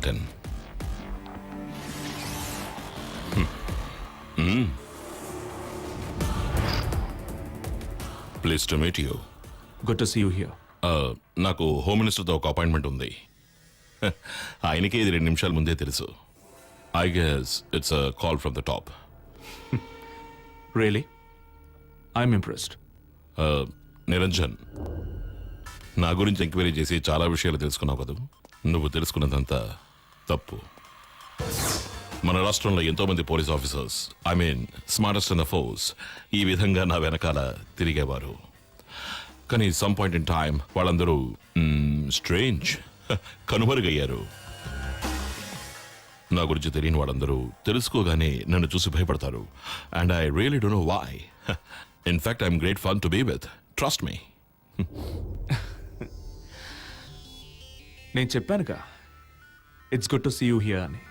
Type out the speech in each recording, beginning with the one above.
Martin. Please to meet you. Good to see you here. నాకు home మినిస్టర్తో ఒక appointment ఉంది. ఆయనకి ఇది 2 నిమిషాల ముందే తెలుసు. I guess it's a call from the top. Really? I'm impressed. Niranjan, నా గురించి ఎంక్వైరీ చేసి చాలా విషయాలు తెలుసుకున్నావు కదా. నువ్వు తెలుసుకున్నదంతా తప్పు. మన రాష్ట్రంలో ఎంతో మంది police officers, I mean smartest in the force, ఈ విధంగా నా వెనకాల తిరిగేవారు. కానీ సమ్ పాయింట్ ఇన్ టైం వాళ్ళందరూ స్ట్రేంజ్ కనుమరుగయ్యారు. నా గురించి తెలియని వాళ్ళందరూ తెలుసుకోగానే నన్ను చూసి భయపడతారు. And I really don't know why. In fact I'm great fun to be with. Trust me. నేను చెప్పానుగా, it's good to see you here అని.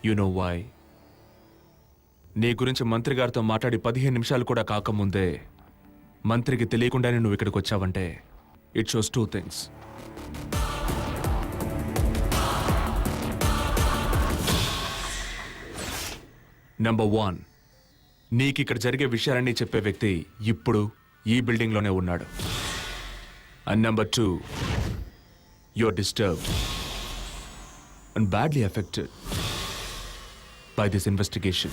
You know why? నీ గురించి మంత్రి గారితో మాట్లాడి 15 నిమిషాలు కూడా కాకముందే మంత్రికి తెలియకుండానే నువ్వు ఇక్కడికి వచ్చావంటే ఇట్ షోస్ 2 things. Number 1, నీకు ఇక్కడ జరిగే విషయాలన్నీ చెప్పే వ్యక్తి ఇప్పుడు ఈ బిల్డింగ్లోనే ఉన్నాడు. And Number 2, you're disturbed and badly affected by this investigation.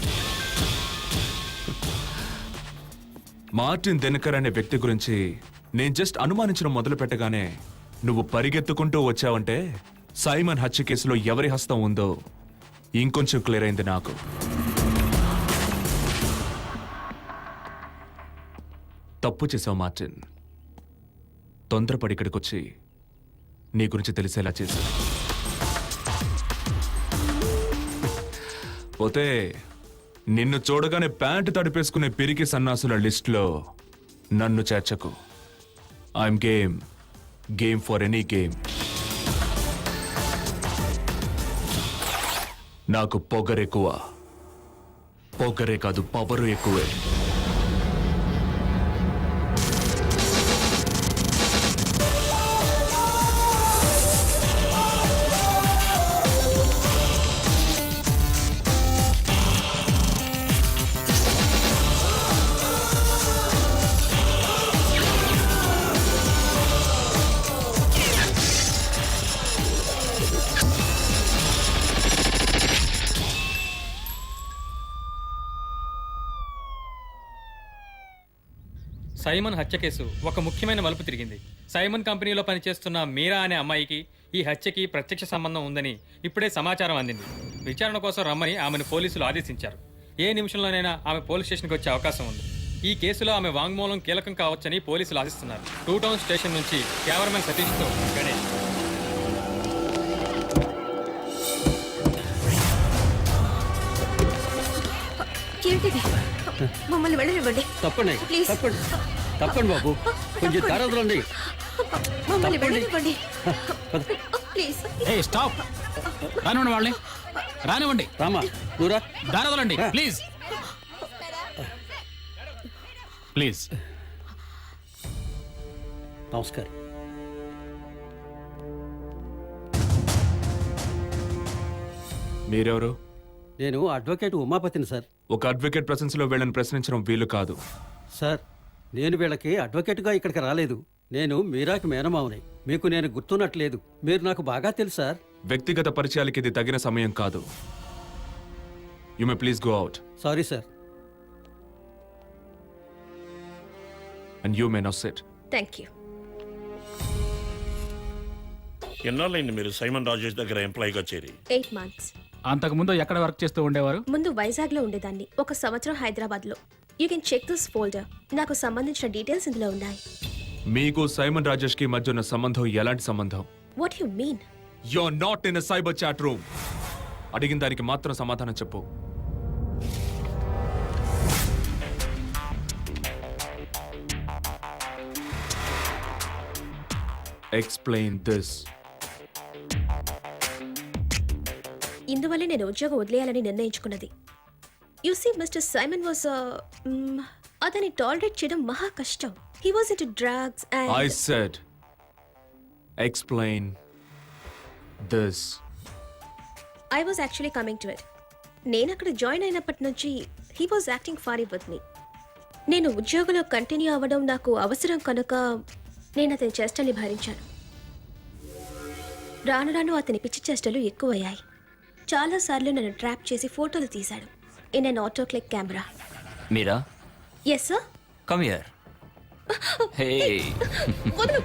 Martin దెనకర్ అనే వ్యక్తి గురించి నేను జస్ట్ అనుమానించడం మొదలు పెట్టగానే నువ్వు పరిగెత్తుకుంటూ వచ్చావంటే సైమన్ హత్య కేసులో ఎవరి హస్తం ఉందో ఇంకొంచెం క్లియర్ అయింది నాకు. తప్పు చేసావు మార్టిన్. తొందరపడి ఇక్కడికి వచ్చి నీ గురించి తెలిసేలా చేశావు. పోతే నిన్ను చూడగానే ప్యాంటు తడిపేసుకునే పిరికి సన్నాసుల లిస్టులో నన్ను చేర్చకు. I'm game for any game. నాకు పొగరెక్కువ. పొగరే కాదు, పవరు ఎక్కువే. సైమన్ హత్య కేసు ఒక ముఖ్యమైన మలుపు తిరిగింది. సైమన్ కంపెనీలో పనిచేస్తున్న మీరా అనే అమ్మాయికి ఈ హత్యకి ప్రత్యక్ష సంబంధం ఉందని ఇప్పుడే సమాచారం అందింది. విచారణ కోసం రమ్మని ఆమెను పోలీసులు ఆదేశించారు. ఏ నిమిషంలోనైనా ఆమె పోలీస్ స్టేషన్కి వచ్చే అవకాశం ఉంది. ఈ కేసులో ఆమె వాంగ్మూలం కీలకం కావచ్చని పోలీసులు ఆశిస్తున్నారు. 2 టౌన్ స్టేషన్ నుంచి కెమెరామెన్ సతీష్తో గణేష్. మమ్మల్ని వెళ్ళనివ్వండి. తప్పండి, తప్పండి, తప్పండి బాబు, కొంచెం తారదులండి. మమ్మల్ని వెళ్ళనివ్వండి ప్లీజ్. స్టాప్. రానివ్వండి, వాళ్ళని రానివ్వండి. రామా, దూరా దారదులండి ప్లీజ్. ప్లీజ్. నమస్కారం. మీరెవరు? నేను అడ్వకేట్ ఉమాపతిని సార్. ఒక అడ్వకేట్ ప్రెసెన్స్ లో వీళ్ళని ప్రశ్నించడం వీలు కాదు. సార్, నేను వీళ్ళకి అడ్వకేట్గా ఇక్కడికి రాలేదు. నేను మీరాకి మేనమావని. మీకు నేను గుర్తున్నట్లేదు. మీరు నాకు బాగా తెలుసు సార్. వ్యక్తిగత పరిచయాలకి ఇది తగిన సమయం కాదు. You may please go out. Sorry sir. And you may now sit. Thank you. ఎన్నాళ్ళైంది మీరు సైమన్ రాజేష్ దగ్గర ఎంప్లాయీగా చేరి? 8 months. అంతకుముందు ఎక్కడ వర్క్ చేస్తూ ఉండేవారు? ముందు వైజాగ్ లో ఉండేదాన్ని. 1 సంవత్సరం హైదరాబాద్ లో. You can check this folder. నాకు సంబంధించిన డీటెయిల్స్ ఇందులో ఉన్నాయి. మీకు సైమన్ రాజేష్ కి మధ్య ఉన్న సంబంధం ఎలాంటి సంబంధం? What you mean? You are not in a cyber chat room. అడిగిన దానికి మాత్రం సమాధానం చెప్పు. Explain this. ఇందువల్లే నేను ఉద్యోగం వదిలేయాలని నిర్ణయించుకున్నది. You see mister Simon was అతన్ని టాలరేట్ చేయడం మహా కష్టం. He was into drugs and I said explain this I was actually coming to it. నేను అక్కడ జాయిన్ అయినప్పటి నుంచి he was acting fairy with me. నేను ఉద్యోగంలో కంటిన్యూ అవ్వడం నాకు అవసరం కనుక నేను అతని చేష్టల్ని భరించాను. రాను రాను అతని పిచ్చి చేష్టలు ఎక్కువయ్యాయి. చాలాసార్లు నన్ను ట్రాప్ చేసి ఫోటోలు తీశాడు in an auto click camera. Meera, yes sir. come here. Hey, వదులు.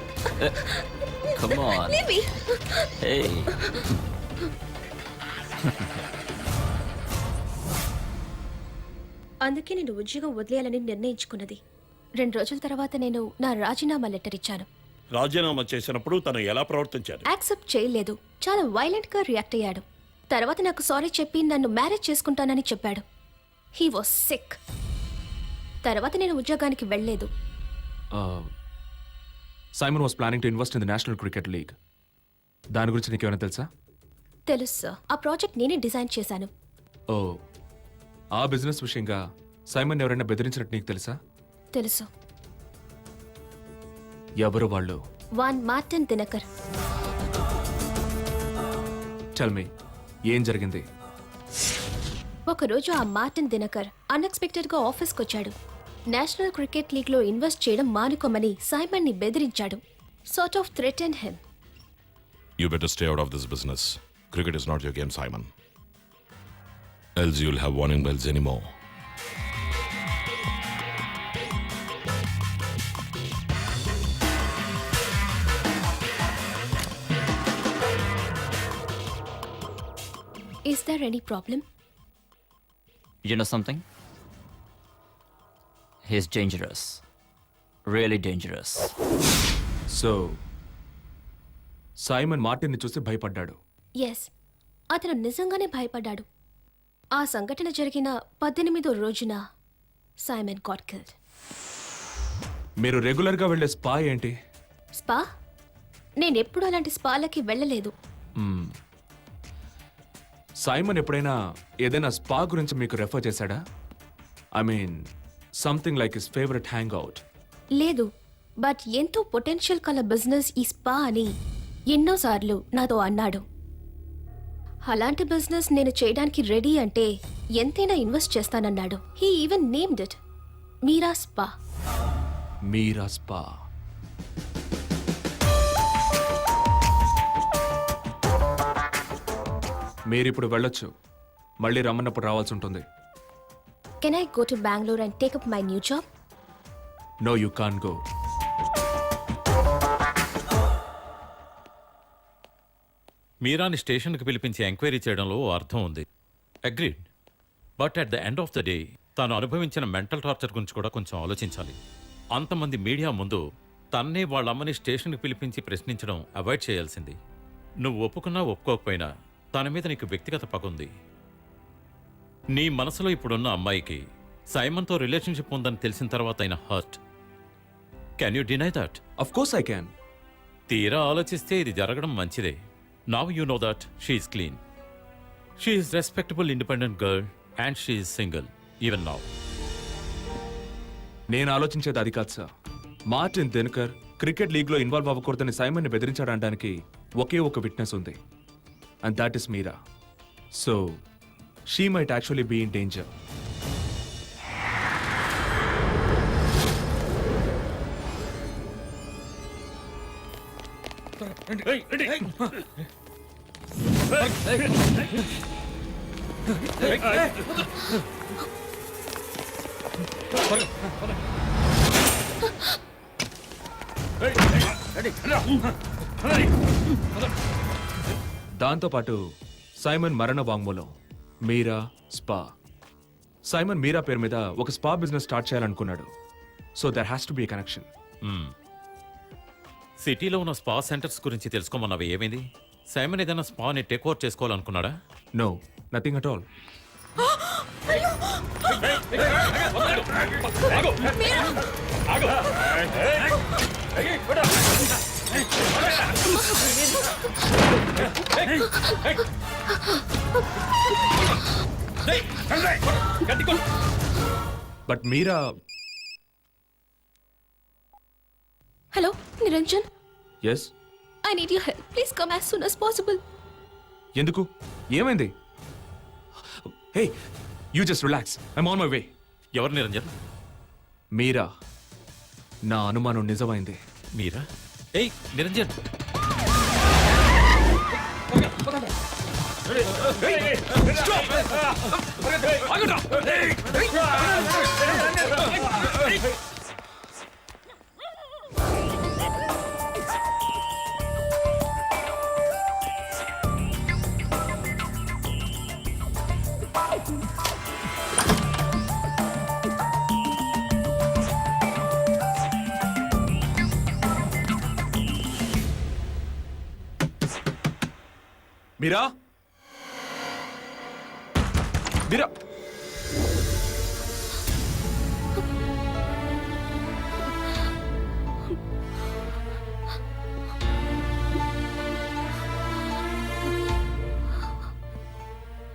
come on. Leave me. Hey. అందుకే నేను ఉద్యోగం వదిలేయాలని నిర్ణయించుకున్నది. 2 రోజుల తర్వాత నేను నా రాజీనామా లెటర్ ఇచ్చాను. రాజీనామా చేసినప్పుడు తను ఎలా ప్రవర్తించారు? యాక్సెప్ట్ చేయలేదు. చాలా వైలెంట్ గా రియాక్ట్ అయ్యాడు. తర్వాత నాకు సారీ చెప్పి నన్ను మ్యారేజ్ చేసుకుంటానని చెప్పాడు. He was sick. తర్వాత నేను ఉద్యోగానికి వెళ్ళలేదు. Simon was planning to invest in the national cricket league. దాని గురించి నీకేమైనా తెలుసా? తెలుసు సార్. ఆ ప్రాజెక్ట్ నేనే డిజైన్ చేశాను. ఓ, ఆ బిజినెస్ విషయంగా సైమన్ ఎవరైనా బెదిరించినట్టు నీకు తెలుసా? తెలుసు. ఎవరు వాళ్ళు? వాన్ మార్టిన్ దినకర్. టెల్ మీ, ఏం జరిగింది? ఒకరోజు ఆ మార్టిన్ దినకర్ అన్ఎక్స్పెక్టెడ్ గా ఆఫీస్కి వచ్చాడు. నేషనల్ క్రికెట్ లీగ్ లో ఇన్వెస్ట్ చేయడం మానుకోమని సైమన్ ని బెదిరించాడు. Sort of threaten him. You better stay out of this business. Cricket is not your game, Simon. Else you'll have warning bells anymore. Is there any problem? You know something? He's dangerous. Really dangerous. So Simon మార్టిన్ని చూసి భయపడ్డాడు. Yes, అతను నిజంగానే భయపడ్డాడు. ఆ సంఘటన జరిగిన 18వ రోజున సైమన్ గాట్ కిల్డ్. మీరు రెగ్యులర్గా వెళ్ళే స్పా ఏంటి? స్పా? నేనెప్పుడు అలాంటి స్పాలకి వెళ్ళలేదు. సైమన్ ఎప్పుడైనా ఏదైనా స్పా గురించి మీకు రెఫర్ చేశాడా? I mean something like his favourite hang out. లేదు, బట్ ఎంతో పొటెన్షియల్ కల బిజినెస్ ఈ స్పా అని ఎన్నోసార్లు నాతో అన్నాడు. అలాంటి బిజినెస్ నేను చేయడానికి రెడీ అంటే ఎంతైనా ఇన్వెస్ట్ చేస్తానన్నాడు. He even named it Meera spa. Meera spa. మీరిప్పుడు వెళ్ళొచ్చు. మళ్ళీ రమ్మన్నప్పుడు రావాల్సి ఉంటుంది. Can I go to Bengaluru and take up my new job? No, you can go. మీరాని స్టేషన్కి పిలిపించి ఎంక్వైరీ చేయడంలో ఓ అర్థం ఉంది. Agreed. But at the end of the day తాను అనుభవించిన మెంటల్ టార్చర్ గురించి కూడా కొంచెం ఆలోచించాలి. అంతమంది మీడియా ముందు తన్నే వాళ్ళ అమ్మని స్టేషన్కి పిలిపించి ప్రశ్నించడం అవాయిడ్ చేయాల్సింది. నువ్వు ఒప్పుకున్నా ఒప్పుకోకపోయినా తన మీద నీకు వ్యక్తిగత పగుంది. నీ మనసులో ఇప్పుడున్న అమ్మాయికి సైమన్తో రిలేషన్షిప్ ఉందని తెలిసిన తర్వాత అయిన hurt. Can you deny that? Of course I can. తీరా ఆలోచిస్తే ఇది జరగడం మంచిదే. Now you know that she is clean. She is respectable, independent girl and she is single even now. నేను ఆలోచించేది అది కాదు సార్. మార్టిన్ దినకర్ క్రికెట్ లీగ్లో ఇన్వాల్వ్ అవ్వకూడదని సైమన్ని బెదిరించాడనడానికి ఒకే ఒక విట్నెస్ ఉంది, and that is Meera. So she might actually be in danger. దాంతోపాటు సైమన్ మరణ వాంగ్మూలం, మీరా స్పా. సైమన్ మీరా పేరు మీద ఒక స్పా బిజినెస్ స్టార్ట్ చేయాలనుకున్నాడు. So there has to be connection. సిటీలో ఉన్న స్పా సెంటర్స్ గురించి తెలుసుకోమన్నవి ఏమైంది? సైమన్ ఏదైనా స్పాని టేక్ ఓవర్ చేసుకోవాలనుకున్నాడా? No, nothing at all. But Meera. Hello Niranjan, yes, I need your help. Please come as soon as possible. ఎందుకు? ఏమైంది? Hey, you just relax. I'm on my way. ఎవరు నిరంజన్? మీరా? నా అనుమానం నిజమైంది. మీరా? ఏయ్ నిరంజన్, మీరా? మీరా?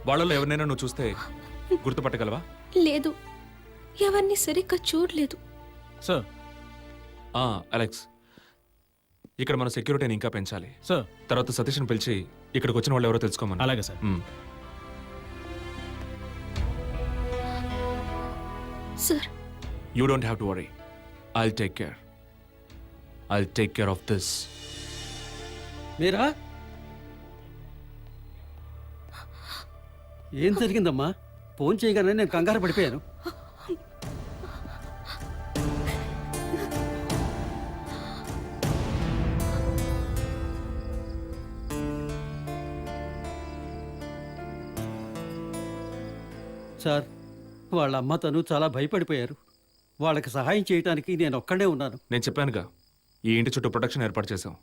వాళ్ళలో ఎవరినైనా నువ్వు చూస్తే గుర్తుపట్టగలవా? లేదు, ఎవరిని సరిగ్గా చూడలేదు. సార్. అలెక్స్, ఇక్కడ మన సెక్యూరిటీని ఇంకా పెంచాలి. సార్. తర్వాత సతీష్ని పిలిచి ఇక్కడికి వచ్చిన వాళ్ళు ఎవరో తెలుసుకోమని. అలాగే sir. Sir, you don't have to worry. I'll take care. I'll take care of this. Meera? ఏం జరిగిందమ్మా? ఫోన్ చేయగానే నేను కంగారు పడిపోయాను. సార్, వాళ్ళ అమ్మ తను చాలా భయపడిపోయారు. వాళ్ళకి సహాయం చేయడానికి నేను ఒక్కడే ఉన్నాను. నేను చెప్పానుగా, ఈ ఇంటి చుట్టూ ప్రొటెక్షన్ ఏర్పాటు చేశాం.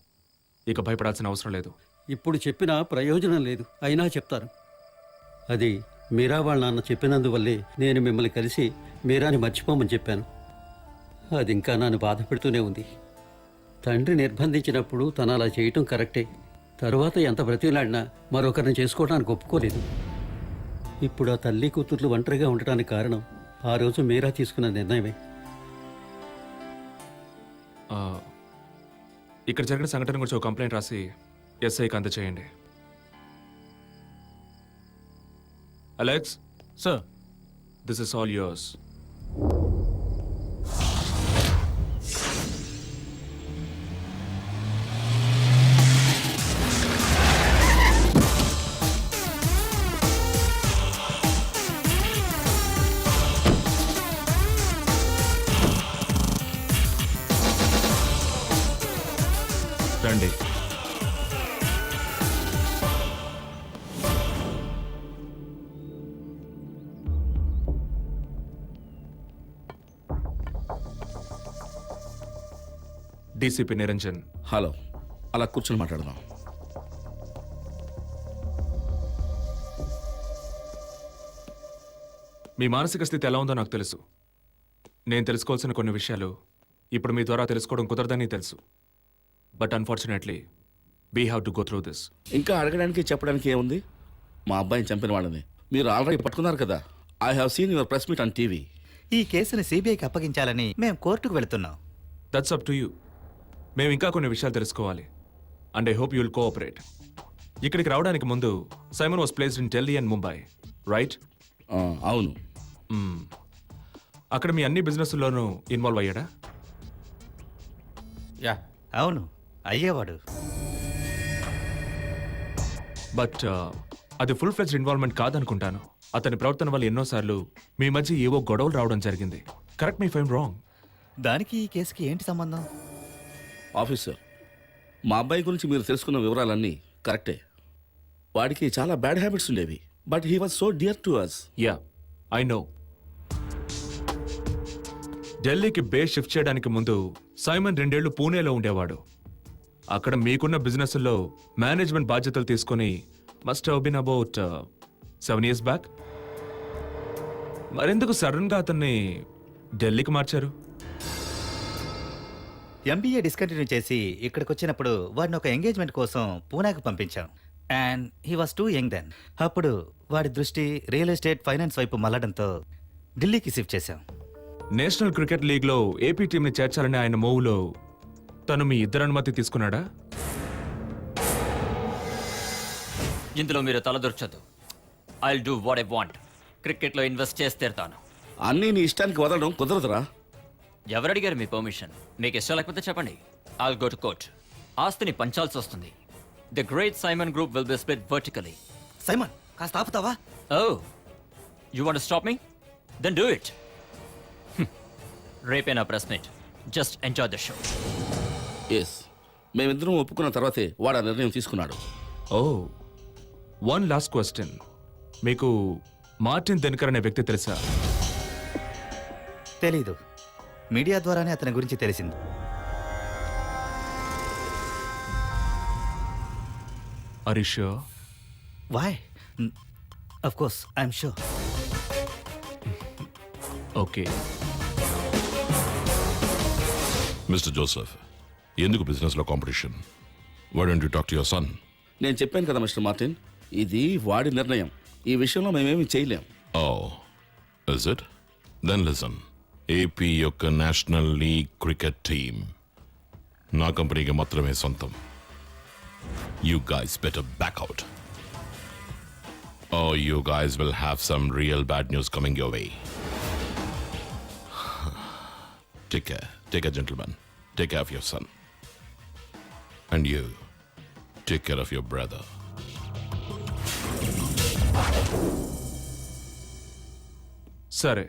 ఇక భయపడాల్సిన అవసరం లేదు. ఇప్పుడు చెప్పినా ప్రయోజనం లేదు, అయినా చెప్తాను. అది మీరా వాళ్ళ నాన్న చెప్పినందువల్లే నేను మిమ్మల్ని కలిసి మీరాని మర్చిపోమని చెప్పాను. అది ఇంకా నన్ను బాధ పెడుతూనే ఉంది. తండ్రి నిర్బంధించినప్పుడు తను అలా చేయటం కరెక్టే. తరువాత ఎంత బ్రతిలాడినా మరొకరిని చేసుకోవడానికి ఒప్పుకోలేదు. ఇప్పుడు ఆ తల్లి కూతుర్లు ఒంటరిగా ఉండటానికి కారణం ఆ రోజు మీరా తీసుకున్న నిర్ణయమే. ఇక్కడ జరిగిన సంఘటన గురించి ఒక కంప్లైంట్ రాసి ఎస్ఐకి అందచేయండి. Alex. Sir. This is all yours. రండి. డీసీపీ నిరంజన్. హలో, అలా కూర్చొని మాట్లాడదాం. మీ మానసిక స్థితి ఎలా ఉందో నాకు తెలుసు. నేను తెలుసుకోవాల్సిన కొన్ని విషయాలు ఇప్పుడు మీ ద్వారా తెలుసుకోవడం కుదరదని తెలుసు. But unfortunately we have to go through this. ఇంకా అడగడానికి చెప్పడానికి ఏముంది? మా అబ్బాయిని చంపిన వాళ్ళని మీరు ఆల్రెడీ పట్టుకున్నారు కదా. I have seen your press meet on TV. ఈ కేసుని సిబిఐకి అప్పగించాలని మేము కోర్టుకు వెళుతున్నాం. That's up to you. మేము ఇంకా కొన్ని విషయాలు తెలుసుకోవాలి. And I hope you will cooperate. ఇక్కడికి రావడానికి ముందు Simon was placed in Delhi and Mumbai, right? అవును. అక్కడ మీ అన్ని బిజినెస్లోనూ ఇన్వాల్వ్ అయ్యాడా? యా, అవును, అయ్యేవాడు. బట్ అది ఫుల్ ఫ్లెడ్జ్డ్ ఇన్వాల్వ్మెంట్ కాదనుకుంటాను. అతని ప్రవర్తన వల్ల ఎన్నోసార్లు మీ మధ్య ఏవో గొడవలు రావడం జరిగింది. Correct me if I'm wrong. దానికి ఈ కేసుకి ఏంటి సంబంధం? ఆఫీసర్, మా అబ్బాయి గురించి మీరు తెలుసుకున్న వివరాలన్నీ కరెక్టే. వాడికి చాలా బ్యాడ్ హ్యాబిట్స్ ఉండేవి. But he was so dear to us. Yeah, I know. ఢిల్లీకి బేస్ షిఫ్ట్ చేయడానికి ముందు సైమన్ 2 ఏళ్లు పూణేలో ఉండేవాడు. అక్కడ మీకున్న బిజినెస్లో మేనేజ్మెంట్ బాధ్యతలు తీసుకొని must have been about 7 years back. మరెందుకు సడన్గా అతన్ని ఢిల్లీకి మార్చారు? ఎంబీఏ డిస్కంటిన్యూ చేసి ఇక్కడికి వచ్చినప్పుడు వాడిని ఒక ఎంగేజ్మెంట్ కోసం పూనాకు పంపించాం. And he was too young then. అప్పుడు వాడి దృష్టి రియల్ ఎస్టేట్ ఫైనాన్స్ వైపు మళ్ళడంతో ఢిల్లీకి షిఫ్ట్ చేశాం. నేషనల్ క్రికెట్ లీగ్లో ఏపీ టీంని చేర్చాలని ఆయన మూవ్లో తను మీ ఇద్దరు అనుమతి తీసుకున్నాడా? ఇందులో మీరు తలదొర్చొద్దు. I'll do what I want. క్రికెట్లో ఇన్వెస్ట్ చేసి తీరుతాను. అన్నీ నీ ఇష్టానికి వదలడం కుదరదురా. ఎవరు అడిగారు మీ పర్మిషన్? మీకు ఇష్టం లేకపోతే చెప్పండి. I'll go to court. ఆస్తిని పంచాల్సి వస్తుంది. The great Simon group will be split vertically. Simon కాస్త ఆపుతావా? Oh you want stop me? Then do it. రేపే నా press meet. Just enjoy the show. Yes, మేమిద్దరం ఒప్పుకున్న తర్వాతే వాడు ఆ నిర్ణయం తీసుకున్నాడు. Oh, one last question. మీకు మార్టిన్ దినకర్ అనే వ్యక్తి తెలుసా? తెలీదు. మీడియా ద్వారానే అతని గురించి తెలిసింది. Are you sure? Why? Of course I'm sure. Okay. Mister Joseph, ఎందుకు బిజినెస్లో competition? Why don't you talk to your son? నేను చెప్పాను కదా మిస్టర్ మార్టిన్, ఇది వాడి నిర్ణయం. ఈ విషయంలో మేమేమీ చేయలేం. Oh, is it? Then listen. AP యొక్క నేషనల్ లీగ్ క్రికెట్ టీమ్ నా కంపెనీకి మాత్రమే సొంతం. You guys better back out. Or you guys will have some real bad news coming your way. Take care, gentlemen. Take care of your son. And you, take care of your brother. సరే,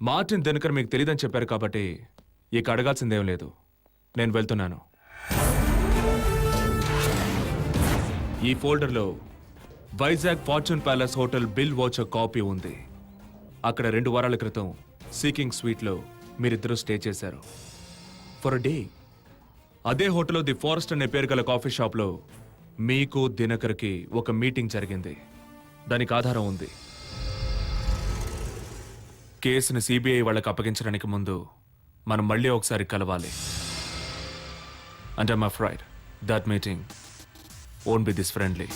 Martin Dinakar మీకు తెలియదని చెప్పారు కాబట్టి ఇక అడగాల్సిందేం లేదు. నేను వెళ్తున్నాను. ఈ ఫోల్డర్లో Vizag fortune palace hotel bill voucher copy ఉంది. అక్కడ 2 వారాల క్రితం సీకింగ్ స్వీట్లో మీరిద్దరూ స్టే చేశారు ఫర్ అ డే. అదే హోటల్లో ది ఫారెస్ట్ అనే పేరు గల కాఫీ షాప్లో మీకు దినకర్కి ఒక మీటింగ్ జరిగింది. దానికి ఆధారం ఉంది. కేసుని సిబిఐ వాళ్ళకి అప్పగించడానికి ముందు మనం మళ్ళీ ఒకసారి కలవాలి. And I'm afraid that meeting won't be this friendly.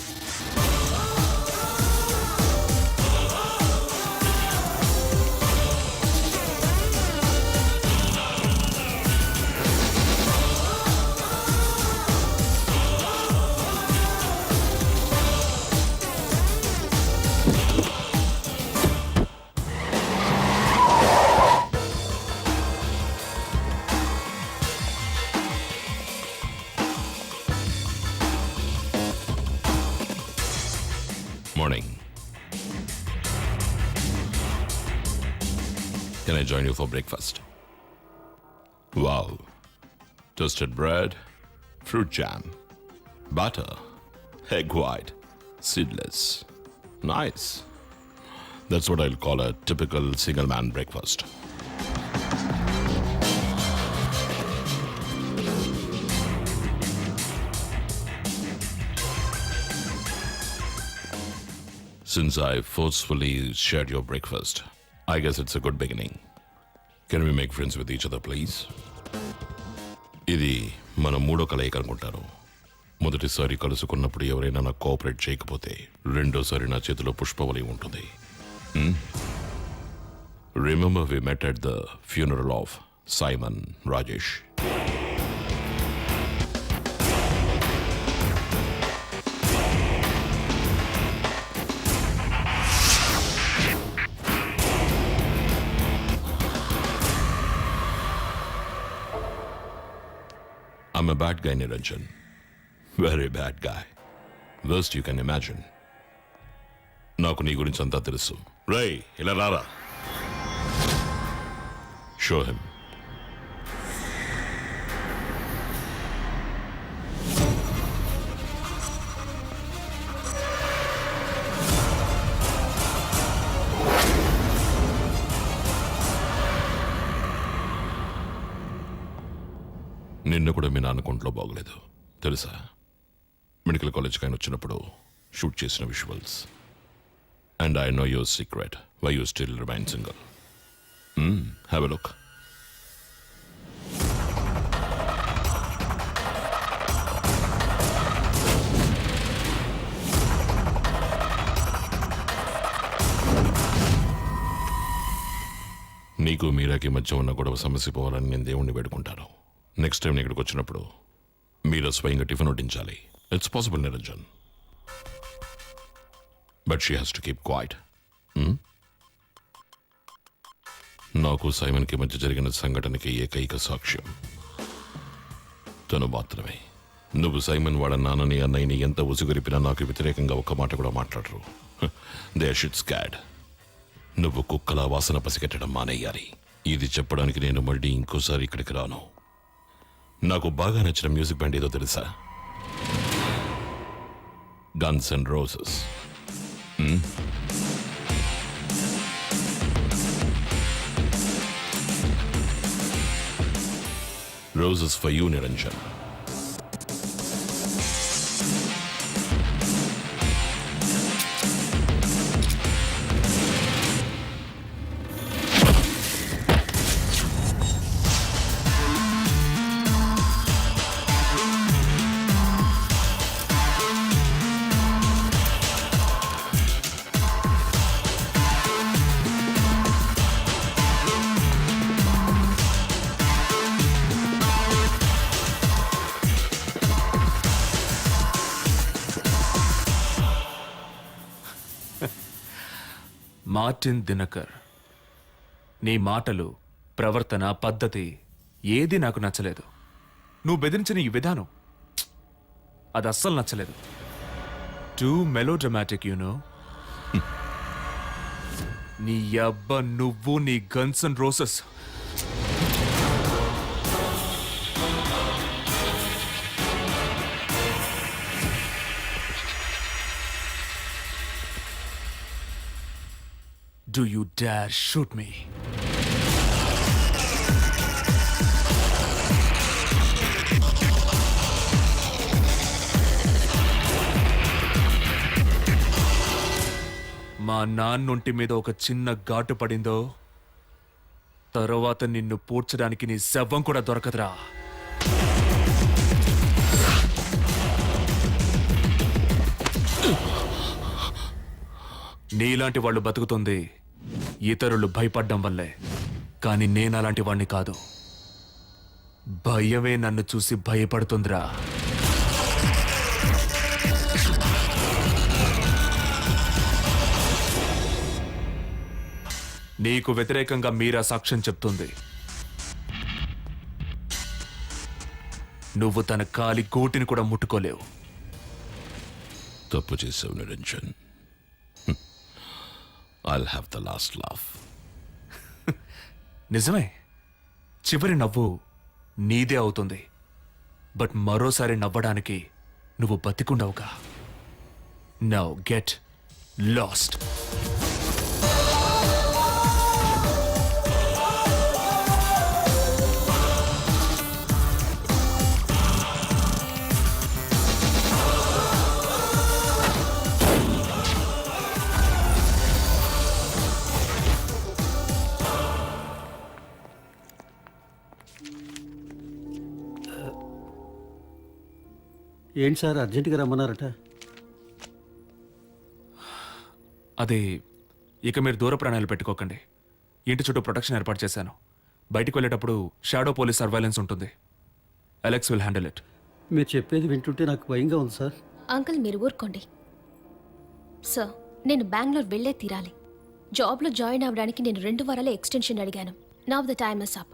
Morning. Can I join you for breakfast? Wow. Toasted bread, fruit jam, butter, egg white, seedless. Nice. That's what I'll call a typical single man breakfast. Since I forcefully shared your breakfast, I guess it's a good beginning. Can we make friends with each other, please? ఇది మన 3వ కలయిక అనుకుంటాను. మొదటిసారి కలుసుకున్నప్పుడు ఎవరైనా నాకు cooperate చేయకపోతే రెండోసారి నా చేతిలో పుష్పవలి ఉంటుంది. Remember we met at the funeral of Simon Rajesh. I'm a bad guy, Niranjan. Very bad guy. Worst you can imagine. నాకు నీ గురించి అంతా తెలుసు. రై, ఇలా రారా. Show him. నిన్న కూడా మీ నాన్న కొంట్లో బాగలేదు తెలుసా? మెడికల్ కాలేజ్కి ఆయన వచ్చినప్పుడు షూట్ చేసిన visuals. And I know your secret why you still remain single. Have a look. నీకు మీరాకి మధ్య ఉన్న గొడవ సమస్య పోవాలని నేను దేవుణ్ణి వేడుకుంటాను. నెక్స్ట్ టైం ఇక్కడికి వచ్చినప్పుడు మీరు స్వయంగా టిఫిన్ వడ్డించాలి. It's possible, Niranjan. But she has to keep quiet. నాకు సైమన్కి మధ్య జరిగిన సంఘటనకి ఏకైక సాక్ష్యం తను మాత్రమే. నువ్వు సైమన్ వాళ్ళ నాన్నని అన్నయ్యని ఎంత ఉసుగొరిపినా నాకు వ్యతిరేకంగా ఒక్క మాట కూడా మాట్లాడరు. They should scared. నువ్వు కుక్కల వాసన పసిగట్టడం మానేయాలి. ఇది చెప్పడానికి నేను మళ్ళీ ఇంకోసారి ఇక్కడికి రాను. నాకు బాగా నచ్చిన మ్యూజిక్ బ్యాండ్ ఏదో తెలుసా? Guns and roses. Roses for you, Niranjan. Martin Dinakar, నీ మాటలు, ప్రవర్తన, పద్ధతి ఏది నాకు నచ్చలేదు. నువ్వు బెదిరించిన ఈ విధానం అది అస్సలు నచ్చలేదు. Too melodramatic you know. నీ అబ్బ నువ్వు నీ guns and roses. Do you dare shoot me? మా నాన్నొంటి మీద ఒక చిన్న ఘాటు పడిందో తర్వాత నిన్ను పూడ్చడానికి నీ శవం కూడా దొరకదురా. నీలాంటి వాళ్ళు బతుకుతుంది ఇతరులు భయపడ్డం వల్లే, కానీ నేను అలాంటి వాణ్ణి కాదు. భయమే నన్ను చూసి భయపడుతుందిరా. నీకు వ్యతిరేకంగా మీరా సాక్ష్యం చెప్తుంది. నువ్వు తన కాలి గోటిని కూడా ముట్టుకోలేవు. తప్పు చేసావు Niranjan. I'll have the last laugh. నిజమే, చివరి నవ్వు నీదే అవుతుంది. బట్ మరోసారి నవ్వడానికి నువ్వు బతికుండవుగా. Now get lost. ఏంటి సార్ అర్జెంటుగా రమ్మన్నారట? అదే, ఇక మీరు దూర ప్రాణాలు పెట్టుకోకండి. ఇంటి చుట్టూ ప్రొటెక్షన్ ఏర్పాటు చేశాను. బయటికి వెళ్ళేటప్పుడు షాడో పోలీస్ సర్వైలెన్స్ ఉంటుంది. Alex will handle it. మీరు చెప్పేది వింటుంటే నాకు భయంగా ఉంది సార్. అంకుల్ మీరు ఊరుకోండి. సార్, నేను బెంగళూరు వెళ్ళే తీరాలి. జాబ్లో జాయిన్ అవ్వడానికి నేను 2 వారాల ఎక్స్టెన్షన్ అడిగాను. Now the time is up.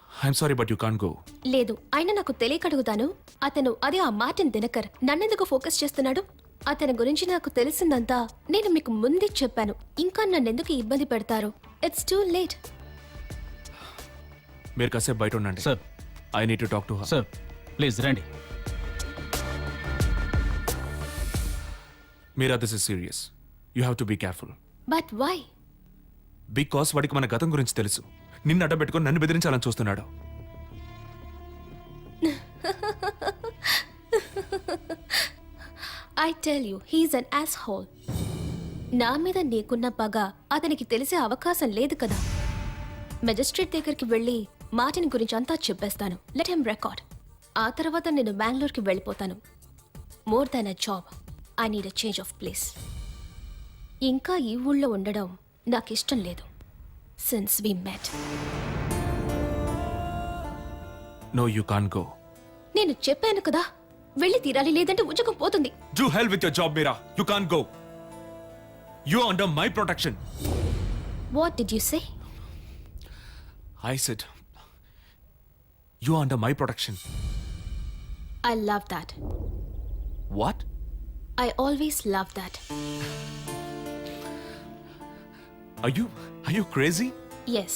I'm sorry but you can't go. లేదు, అయినా నాకు తెలియక అడుగుతాను. అతను అదే ఆ మార్టిన్ దినకర్ నన్నెందుకు ఫోకస్ చేస్తున్నాడు? అతని గురించి నాకు తెలిసిందంతా నేను మీకు ముందే చెప్పాను. ఇంకా నన్నెందుకు ఇబ్బంది పెడతారు? It's too late. మీరు కాసేపు బయట ఉండండి. Sir, I need to talk to her. Sir please రండి. Meera, this is serious. You have to be careful. But why? Because వాడికి మన గతం గురించి తెలుసు. నిన్ను అడ్డం పెట్టుకొని నన్ను బెదిరించాలని చూస్తున్నాడు. I tell you, he's an asshole. నా మీద నీకున్న పగ అతనికి తెలిసే అవకాశం లేదు కదా. మెజిస్ట్రేట్ దగ్గరికి వెళ్ళి మార్టిన్ గురించి అంతా చెప్పేస్తాను. Let him record. ఆ తర్వాత నేను బెంగళూరుకి వెళ్ళిపోతాను. More than a job, I need a change of place. ఇంకా ఈ ఊళ్ళో ఉండడం నాకు ఇష్టం లేదు. Since we met. No, you can't go. నేను చెప్పాను కదా, వెళ్ళి తీరాలి, లేదంటే ఉద్యోగం పోతుంది. Do hell with your job, Meera. You can't go. You're under my protection. What did you say? I said, you're under my protection. I love that. What? I always love that. Are you crazy? Yes.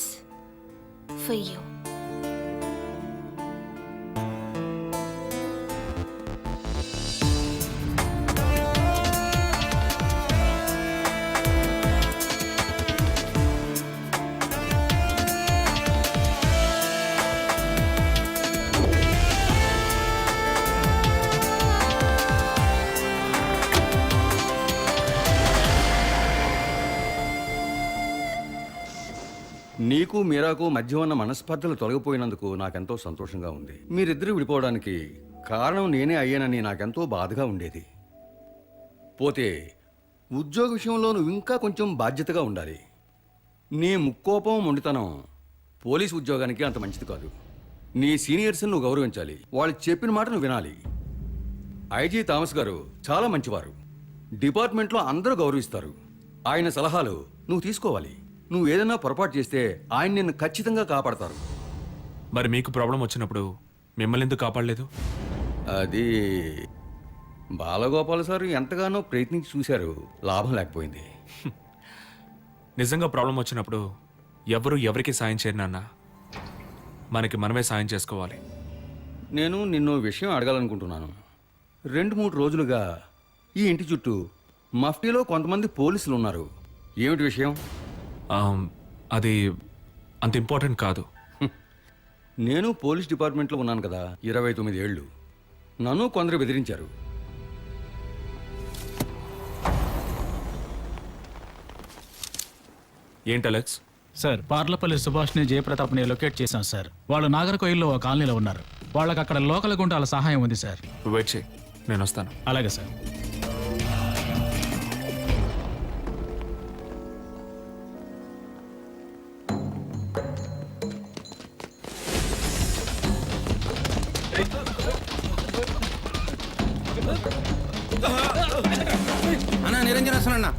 For you. నీకు మీరాకు మధ్య ఉన్న మనస్పర్ధలు తొలగిపోయినందుకు నాకెంతో సంతోషంగా ఉంది. మీరిద్దరూ విడిపోవడానికి కారణం నేనే అయ్యానని నాకెంతో బాధగా ఉండేది. పోతే ఉద్యోగ విషయంలో నువ్వు ఇంకా కొంచెం బాధ్యతగా ఉండాలి. నీ ముక్కోపం మొండితనం పోలీస్ ఉద్యోగానికి అంత మంచిది కాదు. నీ సీనియర్స్ని నువ్వు గౌరవించాలి. వాళ్ళు చెప్పిన మాట నువ్వు వినాలి. ఐజీ థామస్ గారు చాలా మంచివారు. డిపార్ట్మెంట్లో అందరూ గౌరవిస్తారు. ఆయన సలహాలు నువ్వు తీసుకోవాలి. నువ్వు ఏదైనా పొరపాటు చేస్తే ఆయన నిన్ను ఖచ్చితంగా కాపాడతారు. మరి మీకు ప్రాబ్లం వచ్చినప్పుడు మిమ్మల్ని ఎందుకు కాపాడలేదు? అది బాలగోపాల్ సార్ ఎంతగానో ప్రయత్నించి చూశారు, లాభం లేకపోయింది. నిజంగా ప్రాబ్లం వచ్చినప్పుడు ఎవరు ఎవరికి సాయం చేయరు నాన్న. మనకి మనమే సాయం చేసుకోవాలి. నేను నిన్ను విషయం అడగాలనుకుంటున్నాను. 2-3 రోజులుగా ఈ ఇంటి చుట్టూ మఫ్టీలో కొంతమంది పోలీసులు ఉన్నారు. ఏమిటి విషయం? అది అంత ఇంపార్టెంట్ కాదు. నేను పోలీస్ డిపార్ట్మెంట్లో ఉన్నాను కదా 29 ఏళ్ళు. నన్ను కొందరు బెదిరించారు. ఏంటి అలెక్స్? సార్, పార్లపల్లి సుభాష్ని జయప్రతాప్ని లొకేట్ చేశాం సార్. వాళ్ళు నాగర్కోయిల్లో ఒక కాలనీలో ఉన్నారు. వాళ్ళకి అక్కడ లోకల్ గుంటాల సహాయం ఉంది సార్. వెయిట్ చేయి, నేను వస్తాను. అలాగే సార్. అన్నా నిరంజన్ వస్తానన్నా.